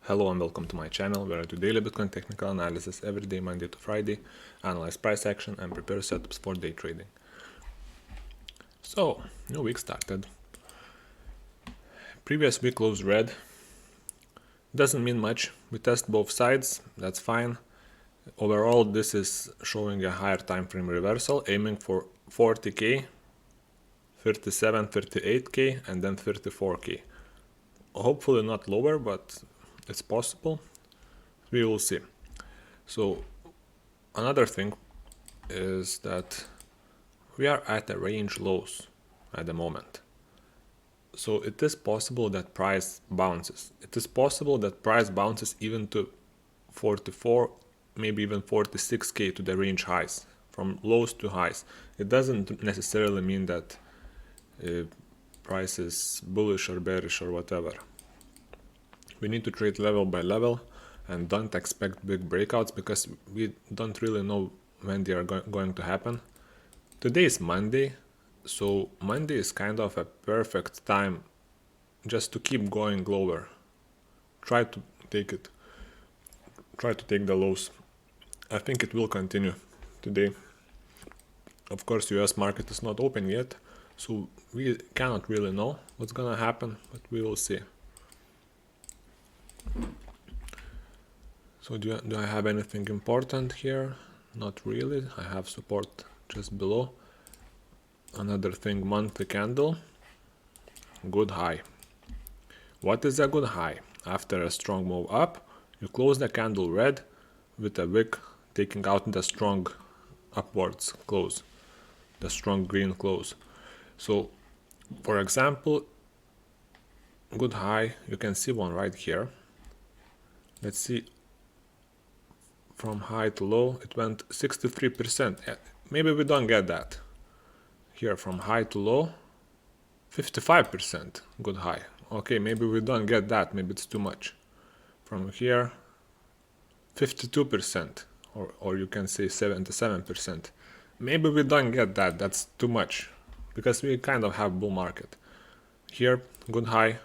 Hello and welcome to my channel where I do daily Bitcoin technical analysis every day, Monday to Friday, analyze price action and prepare setups for day trading. So, new week started. Previous week closed red. Doesn't mean much. We test both sides, that's fine. Overall, this is showing a higher time frame reversal, aiming for 40k, 37, 38k and then 34k. Hopefully not lower, but it's possible. We will see. So another thing is that we are at the range lows at the moment. So it is possible that price bounces. It is possible that price bounces even to 44, maybe even 46k to the range highs, from lows to highs. It doesn't necessarily mean that price is bullish or bearish or whatever. We need to trade level by level and don't expect big breakouts because we don't really know when they are going to happen. Today is Monday, so Monday is kind of a perfect time just to keep going lower. Try to take the lows. I think it will continue today. Of course, US market is not open yet, so we cannot really know what's gonna happen, but we will see. So do I have anything important here? Not really. I have support just below. Another thing, monthly candle, good high. What is a good high? After a strong move up, you close the candle red with a wick taking out the strong upwards close, the strong green close. So for example, good high, you can see one right here. Let's see, from high to low it went 63%. Maybe we don't get that. Here from high to low 55% good high. Okay, maybe we don't get that, maybe it's too much. From here 52%, or you can say 77%. Maybe we don't get that, that's too much, because we kind of have bull market. Here good high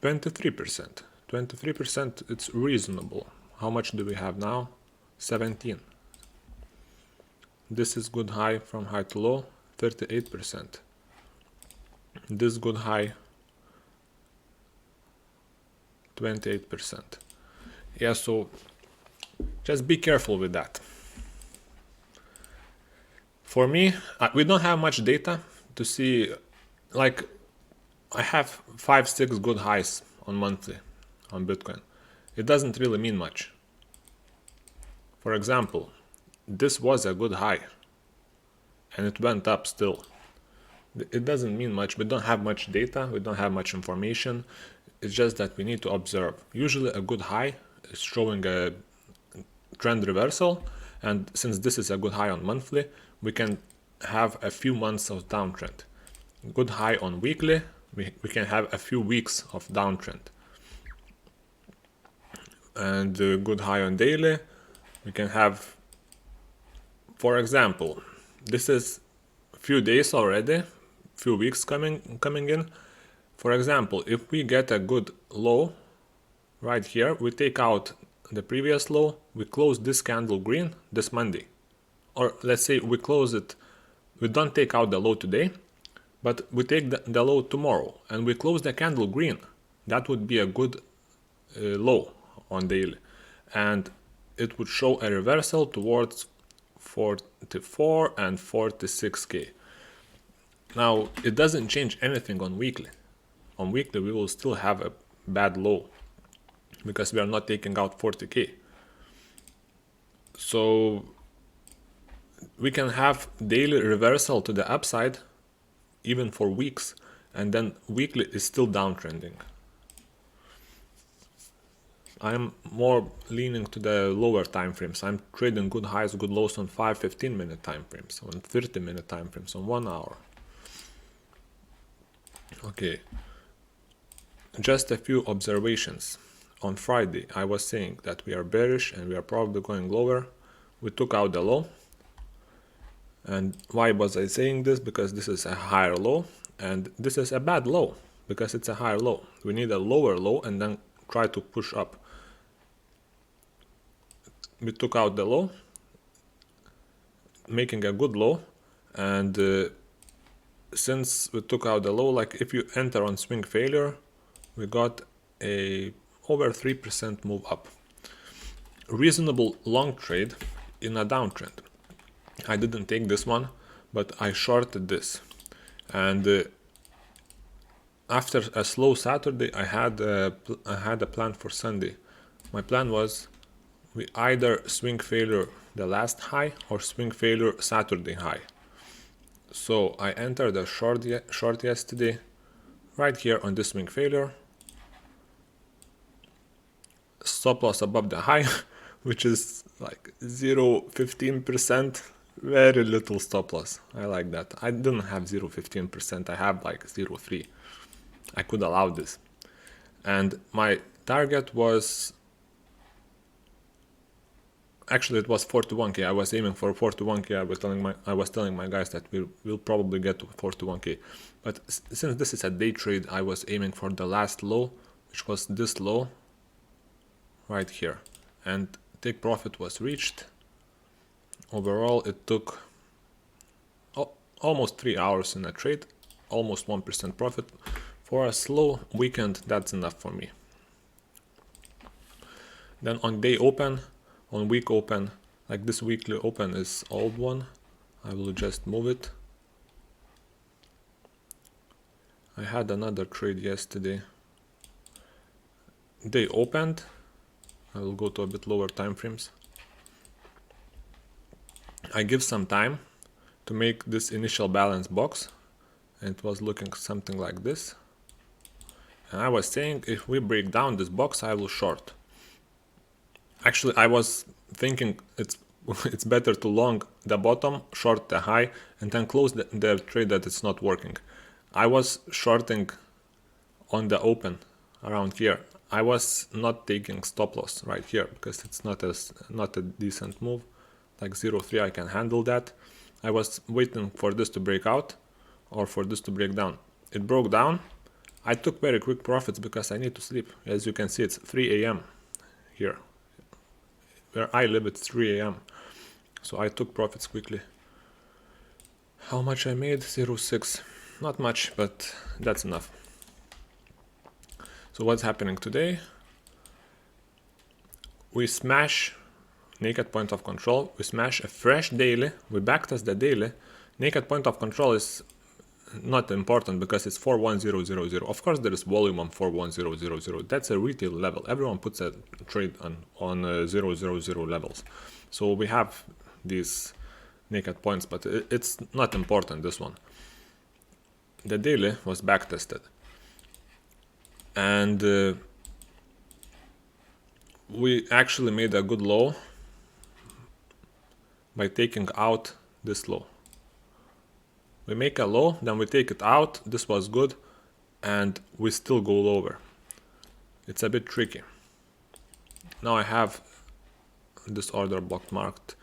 23%. 23%, it's reasonable. How much do we have now? 17. This is good high from high to low, 38%. This good high, 28%. Yeah, so just be careful with that. For me, we don't have much data to see, like I have 5-6 good highs on monthly on Bitcoin. It doesn't really mean much. For example, this was a good high and it went up still. It doesn't mean much. We don't have much data, we don't have much information. It's just that we need to observe. Usually a good high is showing a trend reversal, and since this is a good high on monthly, we can have a few months of downtrend. Good high on weekly, we can have a few weeks of downtrend. And good high on daily, we can have, for example, this is a few days already, few weeks coming in. For example, if we get a good low right here, we take out the previous low, we close this candle green this Monday. Or let's say we close it, we don't take out the low today, but we take the low tomorrow and we close the candle green. That would be a good low on daily, and it would show a reversal towards 44 and 46k. Now it doesn't change anything on weekly. On weekly we will still have a bad low because we are not taking out 40k. So we can have daily reversal to the upside even for weeks, and then weekly is still downtrending. I'm more leaning to the lower time frames. I'm trading good highs, good lows on 5-15 minute time frames, on 30 minute time frames, on 1 hour. Okay, just a few observations. On Friday I was saying that we are bearish and we are probably going lower. We took out the low. And why was I saying this? Because this is a higher low and this is a bad low because it's a higher low. We need a lower low and then try to push up. We took out the low, making a good low, and since we took out the low, like if you enter on swing failure, we got a over 3% move up. Reasonable long trade in a downtrend. I didn't take this one, but I shorted this, and after a slow Saturday, I had a plan for Sunday. My plan was we either swing failure the last high or swing failure Saturday high. So I entered a short yesterday, right here on this swing failure. Stop loss above the high, which is like 0.15%. Very little stop loss. I like that. I didn't have 0.15%. I have like 0.3. I could allow this. And my target was, actually it was 41k. I was aiming for 41k. I was telling my guys that we'll probably get to 41k. But since this is a day trade, I was aiming for the last low, which was this low right here. And take profit was reached. Overall, it took almost 3 hours in a trade, almost 1% profit. For a slow weekend, that's enough for me. Then on day open, on week open, like this weekly open is old one, I will just move it. I had another trade yesterday. They opened. I will go to a bit lower time frames. I give some time to make this initial balance box, and it was looking something like this. And I was saying if we break down this box, I will short. Actually, I was thinking it's better to long the bottom, short the high, and then close the trade that it's not working. I was shorting on the open around here. I was not taking stop loss right here because it's not a decent move. Like 0.3, I can handle that. I was waiting for this to break out or for this to break down. It broke down. I took very quick profits because I need to sleep. As you can see, it's 3 a.m. here. Where I live, it's 3 a.m. So I took profits quickly. How much I made? 0.6. Not much, but that's enough. So what's happening today? We smash naked point of control. We smash a fresh daily. We backtest the daily. Naked point of control is not important because it's 41000. Of course, there is volume on 41000. That's a retail level. Everyone puts a trade on 000 levels. So we have these naked points, but it's not important, this one. The daily was backtested. And we actually made a good low by taking out this low. We make a low, then we take it out. This was good, and we still go lower. It's a bit tricky. Now I have this order block marked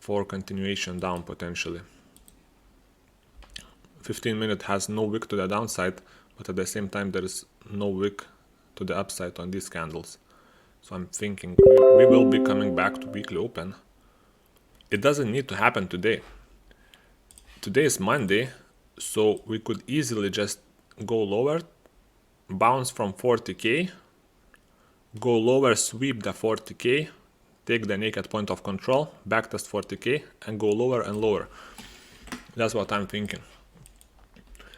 for continuation down potentially. 15-minute has no wick to the downside, but at the same time there is no wick to the upside on these candles. So I'm thinking we will be coming back to weekly open. It doesn't need to happen today. Today is Monday, so we could easily just go lower, bounce from 40k, go lower, sweep the 40k, take the naked point of control, backtest 40k, and go lower and lower. That's what I'm thinking.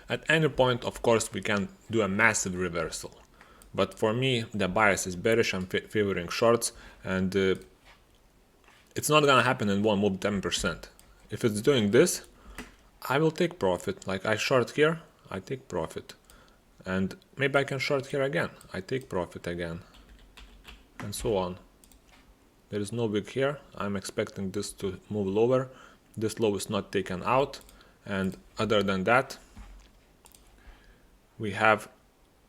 At any point, of course, we can do a massive reversal. But for me, the bias is bearish. I'm favoring shorts, and it's not gonna happen in one move 10%. If it's doing this, I will take profit. Like I short here, I take profit. And maybe I can short here again. I take profit again. And so on. There is no wick here. I'm expecting this to move lower. This low is not taken out. And other than that, we have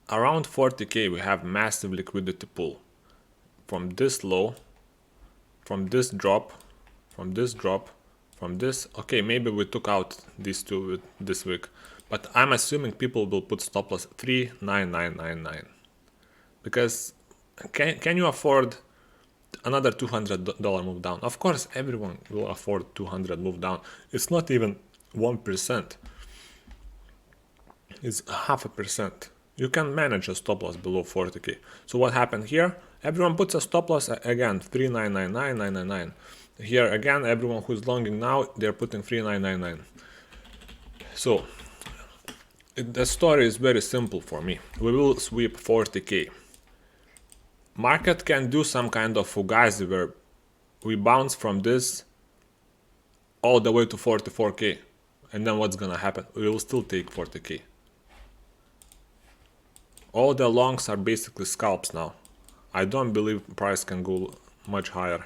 around 40k, we have massive liquidity pool. From this low, from this drop, from this drop, from this. Okay, maybe we took out these two with this wick, but I'm assuming people will put stop loss 39999 because can you afford another $200 move down? Of course, everyone will afford 200 move down. It's not even 1%. It's 0.5%. You can manage a stop loss below 40k. So what happened here? Everyone puts a stop loss again, 3999, 999. Here again, everyone who's longing now, they're putting 3999. So the story is very simple for me. We will sweep 40k. Market can do some kind of fugazi where we bounce from this all the way to 44k. And then what's gonna happen? We will still take 40k. All the longs are basically scalps now. I don't believe price can go much higher.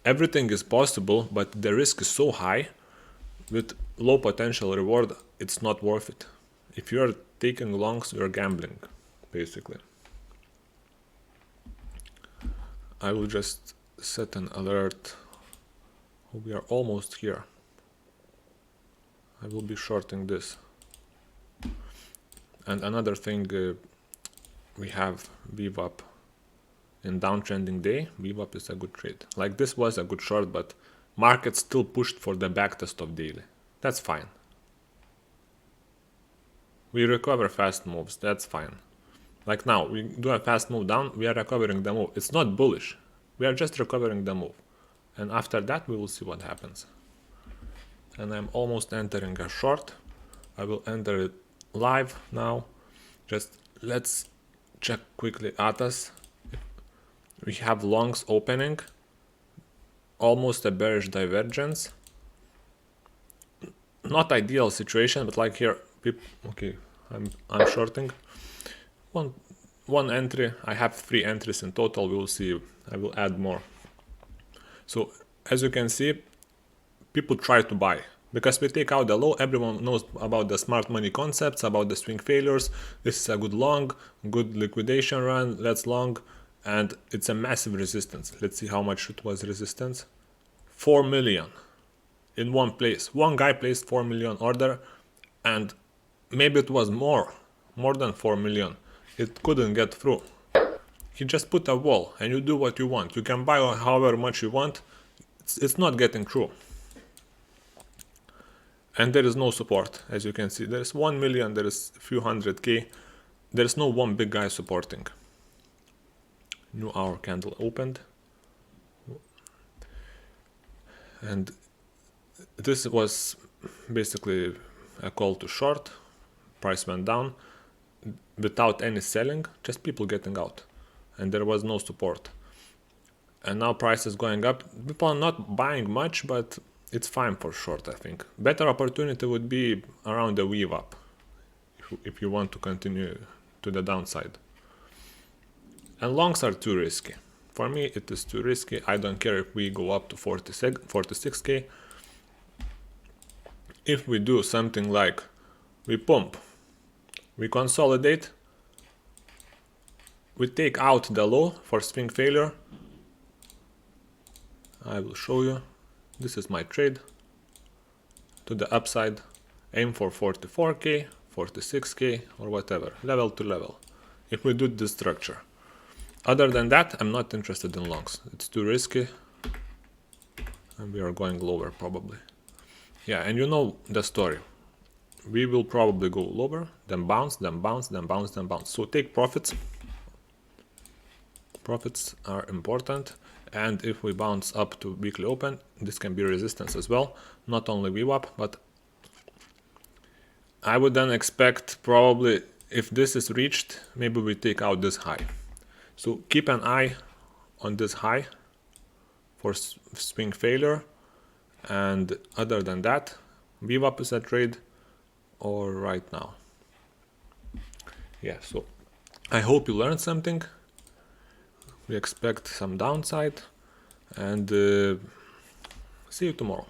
Everything is possible, but the risk is so high. With low potential reward, it's not worth it. If you're taking longs, you're gambling, basically. I will just set an alert. We are almost here. I will be shorting this. And another thing, we have VWAP in downtrending day. VWAP is a good trade. Like this was a good short, but market still pushed for the backtest of daily. That's fine. We recover fast moves, that's fine. Like now, we do a fast move down, we are recovering the move. It's not bullish, we are just recovering the move. And after that, we will see what happens. And I'm almost entering a short. I will enter it live now. Just let's check quickly ATAS. We have longs opening, almost a bearish divergence. Not ideal situation, but like here, okay, I'm shorting. One entry. I have 3 entries in total. We will see. I will add more. So as you can see, people try to buy. Because we take out the low, everyone knows about the smart money concepts, about the swing failures. This is a good long, good liquidation run, let's long. And it's a massive resistance. Let's see how much it was resistance. 4 million in one place. One guy placed 4 million order, and maybe it was more than 4 million. It couldn't get through. He just put a wall, and you do what you want. You can buy however much you want. It's not getting through. And there is no support, as you can see. There is 1 million, there is a few 100k. There is no one big guy supporting. New hour candle opened. And this was basically a call to short. Price went down without any selling, just people getting out. And there was no support. And now price is going up. People are not buying much, but it's fine for short, I think. Better opportunity would be around the VWAP if you want to continue to the downside. And longs are too risky. For me, it is too risky. I don't care if we go up to 46k. If we do something like we pump, we consolidate, we take out the low for swing failure. I will show you. This is my trade. To the upside, aim for 44k, 46k, or whatever, level to level, if we do this structure. Other than that, I'm not interested in longs. It's too risky. And we are going lower probably. Yeah, and you know the story. We will probably go lower, then bounce, then bounce, then bounce, then bounce. So take profits. Profits are important. And if we bounce up to weekly open, this can be resistance as well. Not only VWAP, but I would then expect probably if this is reached, maybe we take out this high. So keep an eye on this high for swing failure. And other than that, VWAP is a trade or right now. Yeah, so I hope you learned something. We expect some downside, and see you tomorrow.